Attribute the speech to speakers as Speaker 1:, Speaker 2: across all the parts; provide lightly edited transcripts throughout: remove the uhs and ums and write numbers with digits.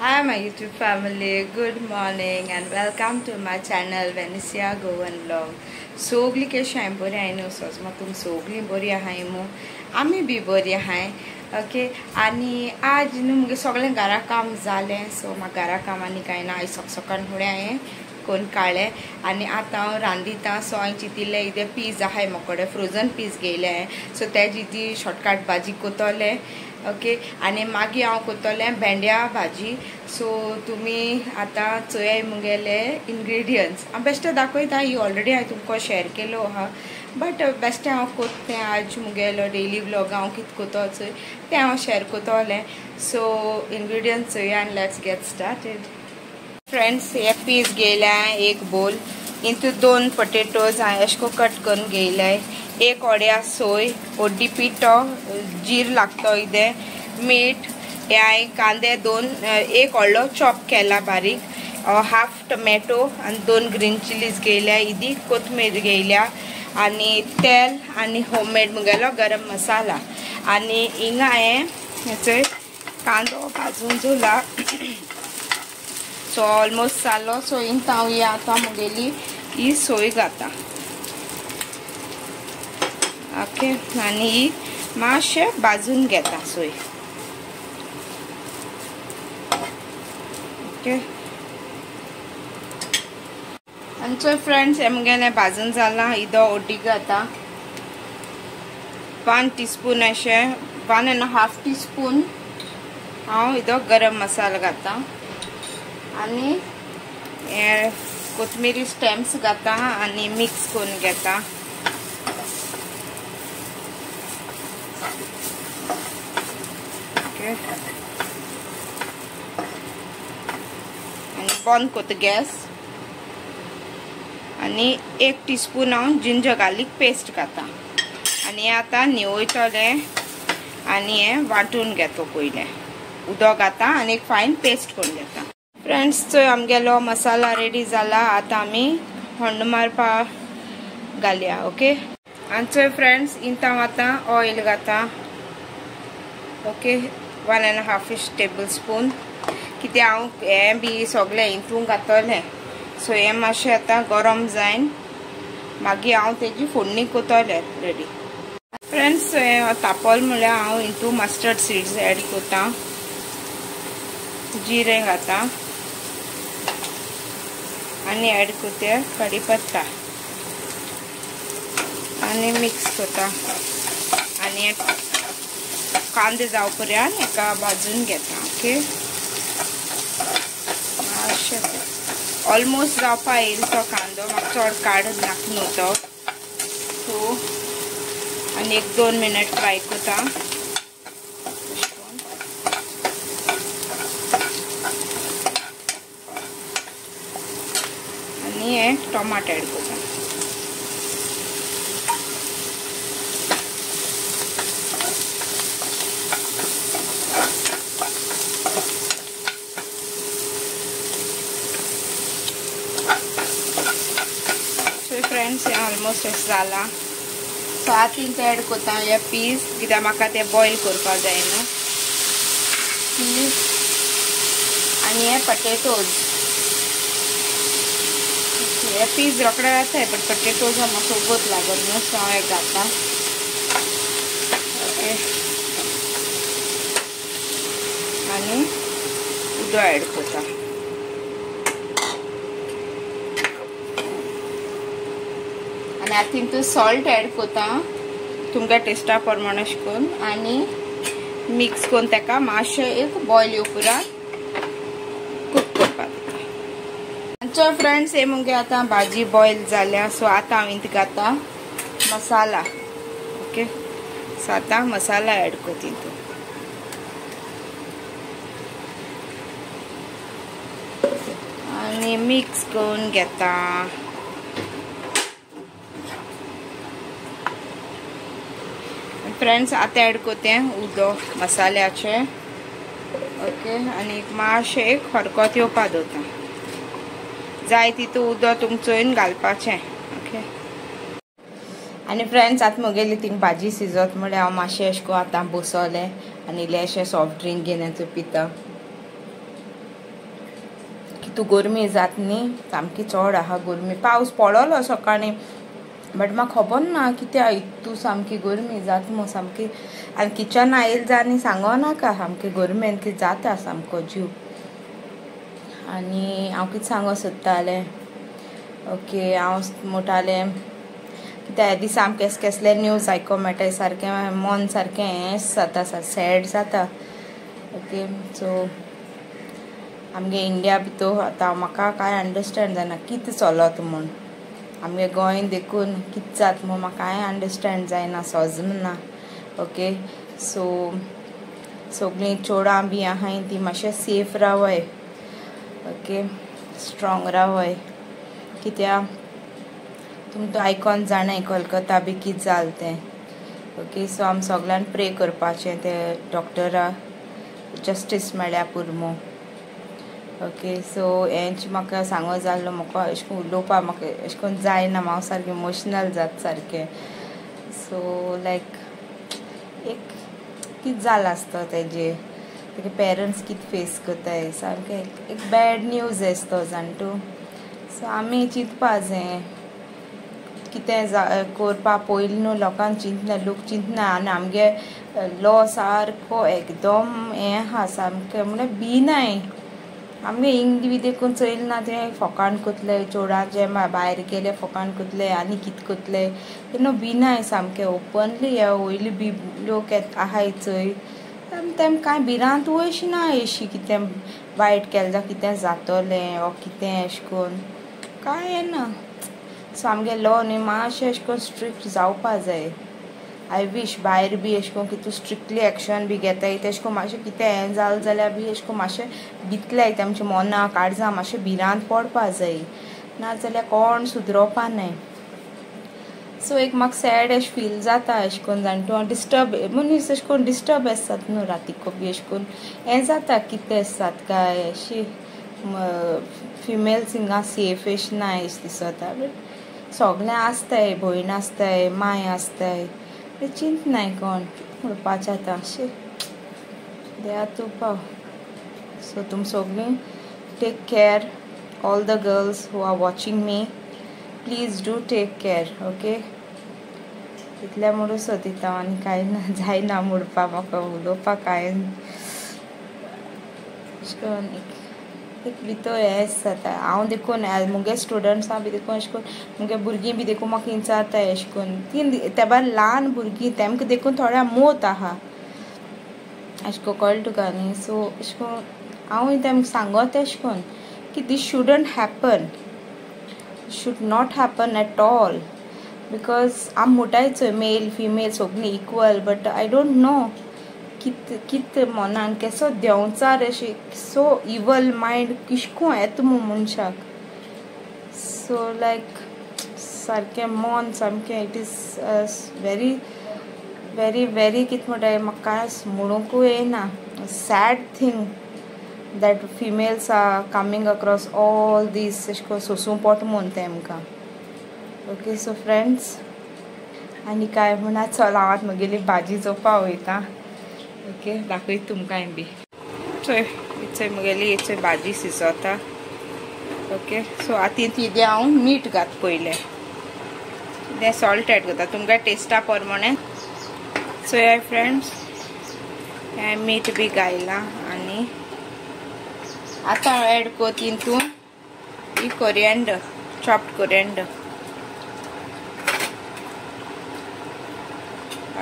Speaker 1: Hi my YouTube family, good morning and welcome to my channel Venecia Goan Vlog. सोगली कशी आहे बरी आहे न्हू सोच मग तुम सोगली बरी आहे मू आम्ही बी बरी आहे ओके आणि आज न्हू मुगे सगळें घरा काम जालें सो म्हाका घरा काम आनी कांय ना आयज सकाळी फुडें हांवें कोण काळें आनी आतां हांव रांदितां सो हांवें चिंतिल्लें इथे पीस आहाय मोकोडे फ्रोजन पीस घेयले सो तेजी ती शॉर्टकट भाजी कोतोलें ओके आनी मागीर हांव कोतोलें भेंड्या भाजी सो तुमी आतां चोय मुगेले इनग्रेडियंट्स हांव बेश्टें दाखयता ही ऑलरेडी हांवें तुमकां शेअर केलो आहा बट बेश्टें हांव कोत्तें आज मुगेलो डेली व्लॉग हांव कितें कोतो चोय तें हांव शेअर कोतोलें सो इनग्रेडियंट्स चोया आनी लेट्स गेट स्टार्टेड फ्रेंड्स हे पीस घेयल्या एक बोल इंतू 2 पोटेटोज हांवें अशें कट करून घेयलाय एक ओड्या सोय ओड्डी पिठो जीर लागतो इथे मीठ हे कांदे 2 एक व्हडलो चॉप केला बारीक हाफ टोमॅटो आणि 2 ग्रीन चिलीज घेयल्या इदी कोथमीर घेयल्या आणि तेल आणि होममेड मुगेलो गरम मसाला आणि हिंगा हांवें कांदो भाजून जोला सो ऑलमोस्ट जालो सो इंत हांव ही आतां मुगेली ही सोय घाता ओके आनी ही मातशें भाजून घेता सोय ओके आनी चोय फ्रेंड्स हे मुगेलें भाजून जाला इदो ओड्डी घाता 1 टीस्पून अशें 1.5 टीस्पून हांव इदो गरम मसाला घाता आनी हे कोथमिरी स्टेम्स घाता आनी मिक्स करून घेता ओके आनी बंद कोत गॅस आनी 1 टीस्पून हांव जिंजर गार्लिक पेस्ट घाता आनी हे आतां निवयतलें आनी हे वांटून घेतो पयलें उदक घाता आनी एक फायन पेस्ट करून घेता फ्रेंड्स चोय आमगेलो मसाला रेडी जाला आतां आमी होंड मारपा घालया ओके आनी चोय फ्रेंड्स इंत हांव आतां ऑयल घाता ओके 1.5 टेबल स्पून कित्याक हांव हें बी सगळें इंतून घातलें सो हें मातशें आतां गरम जायन मागीर हांव तेजी फोडणी कोतलें रेडी फ्रेंड्स हें तापल म्हळ्यार हांव इंतू मस्टर्ड सीड्स एड कोता जिरें घाता आनी एड कोते कढीपत्ता आनी मिक्स कोता आनी कांदे जाव पर्यंत एका भाजून घेता ओके मातशें ऑलमोस्ट जावपा येईल तो कांदो म्हाका चड काडून नाका तो सो आनी 1-2 मिनट फ्राय कोता आनी हे टोमाट एड कोता फ्रेंड्स हे ऑलमोस्ट अशें जाला सो आतां इंत एड कोता हे पीस कित्याक म्हाका ते बॉयल करपा जाय न्हू पीस आनी हे पोटेटोज हे पीस रोकडे जाताय बट पोटेटोज म्हाका उगत लागत न्हू सो हांव एक घाता ओके आनी उदक एड कोता आनी आतां तितून सॉल्ट एड कोता तुमच्या टेस्टा प्रमाणे अशें करून आनी मिक्स करून तेका मातशें एक बॉयल येवपर्यंत कूक करपाक चो फ्रेंड्स हे मुगे आतां भाजी बॉयल जाल्या सो आतां हांव इंत घाता मसाला ओके सो आतां मसाला एड कोत तितून आनी मिक्स करून घेता फ्रेंड्स आतां एड कोतें उदक मसाल्याचें ओके आनी मातशें एक खरकोत येवपा दवरता जाय तितू उदक तुमचोयन घालपाचें ओके आनी फ्रेंड्स आतां मुगेली थिंग भाजी शिजत म्हळ्यार हांव मातशें अशें करून आतां बसोलें आनी इल्लेशें सॉफ्ट ड्रिंक घेवन पिता इतू गरमी जात न्ही सामकी चड आहा गरमी पावस पडलो सकाळी बट म्हाका खबर ना कित्याक इतू सामकी गरमी जाता मग सामकी आनी किचन आयिल्ले जाणी सांगो नाका सामकी गरमेन की जाता सामको जीव आनी हांव कितें सांगो सोदतालें ओके हांव म्हणटालें कित्याक हे दीस सामकें कसले न्यूज आयकोंक मेळटा सारकें मन सारकें हें जाता सॅड जाता ओके सो आमगे इंडिया भितर आतां म्हाका कांय अंडरस्टँड जायना कितें चलत म्हूण आमगे गोंय देखून कितें जाता म्हूण म्हाका कांय अंडरस्टँड जायना समजना ओके सो सगळीं चोडां बी आहाय ती मातशें सेफ रावय ओके स्ट्रॉंग रावय कित्याक तुमी तो आयकून जाणाय कोलकाता बी कितें जालें तें ओके सो आमी सगळ्यांनी प्रे करपाचें ते डॉक्टराक जस्टीस मेळ्ळ्या पुरमो ओके सो हेंच म्हाका सांगो जाल्लो म्हाका अशें करून उलोवपाक म्हाका अशें करून जायना हांव सारकें इमोशनल जाता सारकें सो लायक एक कितें जालां आसता तेजे तेगे पेरंट्स कितें फेस करताय सारकें एक बॅड न्यूज आसता जाणटू सो आमी चिंतपा जाय कितें करपा पयलीं न्हू लोकांक चिंतना लोक चिंतना आनी आमगे लॉ सारको एकदम हें आहा सामकें म्हणल्यार भिनाय आमगे हिंग बी देखून चलना तें फकाण कोतले चोडाचे भायर गेले फकाण कोतले आनी कितें कोतले तेन्ना भिनाय सामकें ओपनली हे वयली बी लोक आहाय चोय तेम कांय भिरांत वयशी ना अशी कितें वायट केलें जाल्यार कितें जातोलें वा कितें अशें करून कांय येना सो आमगे लॉ न्ही मातशें अशें करून स्ट्रिक्ट जावपा जाय आय विश भायर बी अशें करून कितू स्ट्रिक्टली एक्शन बी घेताय तेशें करून मातशें कितें हें जालें जाल्यार बी अशें करून मातशें भितलें तेमच्या मना काळजां मातशें भिरांत पडपा जाय नाजाल्यार कोण सुदरोवपा नाय सो एक म्हाका सॅड अशें फील जाता अशें करून जाणटू डिस्टर्ब मनीस अशें करून डिस्टर्ब आसतात न्हू रातीको बी अशें करून हें जाता कितें आसतात काय अशी फिमेल सिंगां सेफ अशी नाय अशें दिसता बट सगळें आसताय भयण आसताय माय आसताय चिंत नाय कोण उरपाचें आतां अशें देवा तूं पाव सो तुम सगळीं take care all the girls who are watching me please do take care okay इतलें म्हणून सोदिता आनी कांय ना जायना म्हणपा म्हाका उलोवपाक कांय अशें करून एक भितर हें जाता हांव देखून मुगे स्टुडंट्सां बी देखून अशें करून मुगे भुरगीं बी देखून म्हाका विचारताय अशें करून ती त्या भायर ल्हान भुरगीं तेमकां देखून थोड्या मोत आहा अशें करून कळ्ळें तुका न्ही सो अशें करून हांवूय तेमकां सांगोत अशें करून की this shouldn't happen should not happen at all because आम म्हणटाय चोय मेल फिमेल सगळीं equal but I don't know कित मनान केसो देंवचार अशें सो इवल मायंड किशको येता मनशाक सो लायक सारकें मन सामकें it is very very very कितें म्हणटाय म्हाका कांय म्हणूंकूय येना sad thing that females are coming across all these सोसूं पोट म्हूण तेमकां ओके सो फ्रेंड्स आनी काय म्हणा चल हांव आतां म्हगेली भाजी चोवपा वयता ओके दाखयता तुमकां बी चोय इचय म्हगेली इचय भाजी शिजोता ओके सो आतां तिदे हांव मीठ घात पयलें कितें सॉल्ट एड करता तुमकां टेस्टा प्रमाणे सो हे फ्रेंड्स हे मीठ बी घायलां आनी आतां एड कोत हितून ही कोरिएंडर चॉप्ड कोरिएंडर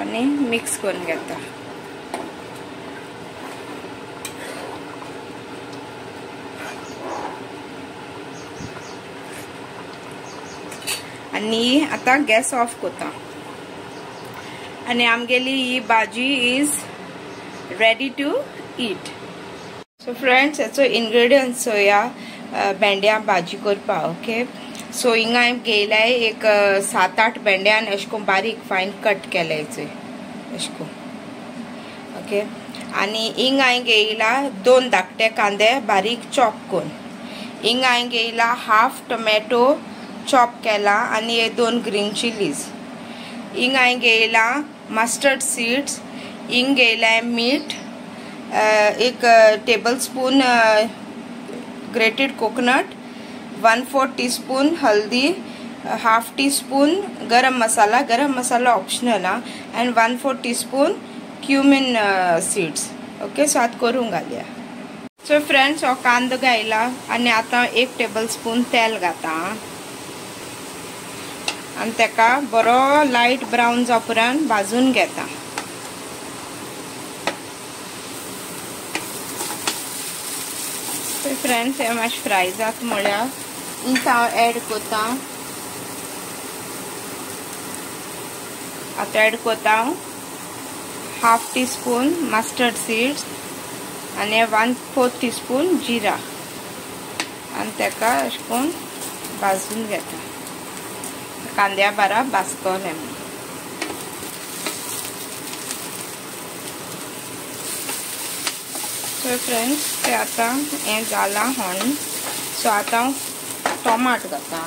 Speaker 1: आनी मिक्स करून घेता आनी आतां गॅस ऑफ कोता आनी आमगेली ही भाजी is ready to eat so friends हेचो इंग्रेडियंट्स चोया भेंड्या भाजी करपा ओके सो हिंगा हांवें घेयलाय एक 7-8 भेंड्यान अशें करून बारीक फायन कट केलाय चोय अशें करून ओके आनी हिंग हांवें घेयला 2 धाकटे कांदे बारीक चॉप करून हिंग हांवें घेयला हाफ टोमॅटो चॉप केला आनी 2 ग्रीन चिलीज हिंग हांवें घेयला मस्टर्ड सीड्स हिंग घेयलाय मीठ एक table spoon grated coconut, 1/4 teaspoon haldi, 1/2 teaspoon garam masala optional and 1/4 teaspoon cumin seeds. Okay, so आता करून घालया. सो फ्रेंड्स हो कांदो घायला आनी आता 1 टेबलस्पून तेल घाता आनी तेका बरो लायट ब्राउन जावपर्यंत भाजून घेता. फ्रेंड्स हे मातशें फ्राय जात म्हळ्यार इंच हांव एड कोता. आता एड कोता 1/2 teaspoon mustard seeds आणि 1/4 teaspoon जिरा आणि तेका अशें करून भाजून घेता. कांद्या बारा भाजकोले. सो फ्रेंड्स ते आता हें जालां हण. सो आता टोमाट घाता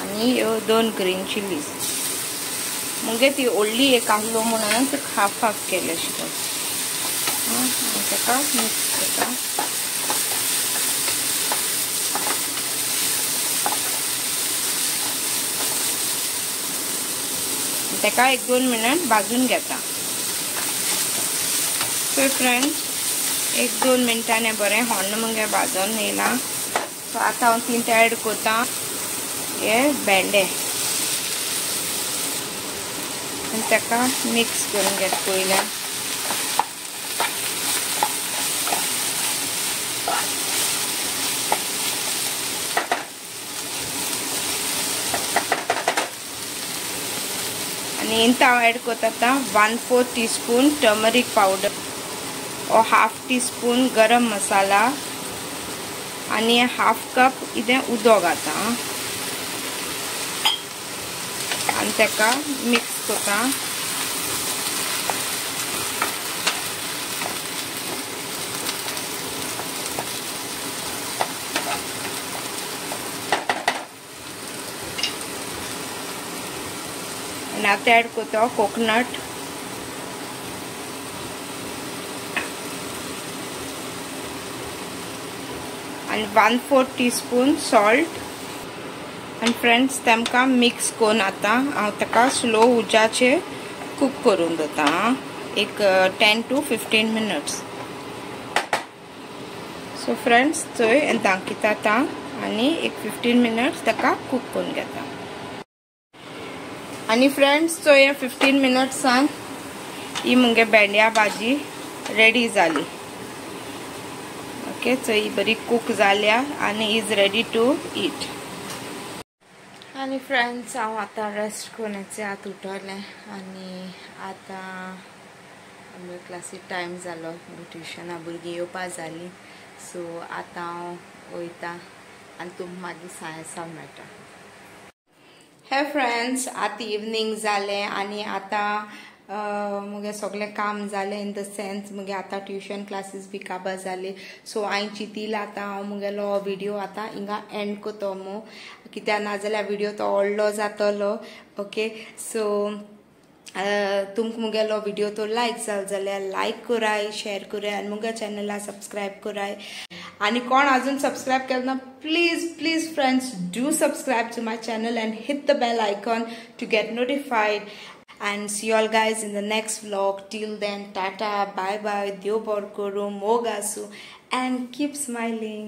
Speaker 1: आनी ह्यो 2 ग्रीन चिलीज. मुगे ती व्हडली एक आहलो म्हणून ती हाफ केले अशें तेका मिक्स करता. तेका 1-2 मिनट भाजून घेता. सो फ्रेंड्स 1-2 मिनटांनी बरें हॉर्न मुगे भाजून येयला. सो आता हांव तीन एड कोता हे भेंडे आनी तेका मिक्स करून घेता पयलें. आनी इंता हांव एड कोता आतां 1/4 teaspoon टर्मरीक पावडर और 1/2 teaspoon गरम मसाला आनी 1/2 कप इधे उदक घाता आनी तेका मिक्स कोता. आनी आतां एड कोता coconut and 1/4 teaspoon salt. and friends तेमकां मिक्स करून आता हांव तेका स्लो उज्याचेर कुक करून दवरता एक 10 to 15 minutes. सो फ्रेंड्स थंय दांकिता आतां आनी एक 15 minutes तेका कुक करून घेता. आनी फ्रेंड्स थंय 15 minutसान ही मुगे भेंड्या भाजी रेडी जाली. ओके, सो ही बरी कुक जाल्या आनी इज रेडी टू ईट. आनी फ्रेंड्स हांव आतां रेस्ट करून आतां उठोलें आनी आतां आमगे क्लासीक टायम जालो. ट्युशना भुरगीं येवपा जालीं. सो आतां हांव वयता आनी तुमकां मागीर सायन्सा मेळटा. हे फ्रेंड्स आतां इवनिंग जालें आनी आतां मुगे सगळें काम जालें इन द सेन्स मुगे आतां ट्युशन क्लासीस बी काबार जाली. सो हांवें चिंतिलां आतां हांव मुगेलो व्हिडिओ आतां हिंगा एंड कोतो मो कित्याक नाजाल्यार व्हिडिओ तो व्हडलो जातलो. ओके, सो तुमकां मुगेलो व्हिडिओ तो लायक जालो जाल्यार लायक कराय, शेअर कराय आनी मुगे चॅनला सबस्क्रायब कराय. आणि कोण अजून सबस्क्राइब केलं ना, please friends do subscribe to my channel and hit the bell icon to get notified. And see you all guys in the next vlog. Till then, tata, bye bye, Deo bar koru, mogasu, and keep smiling.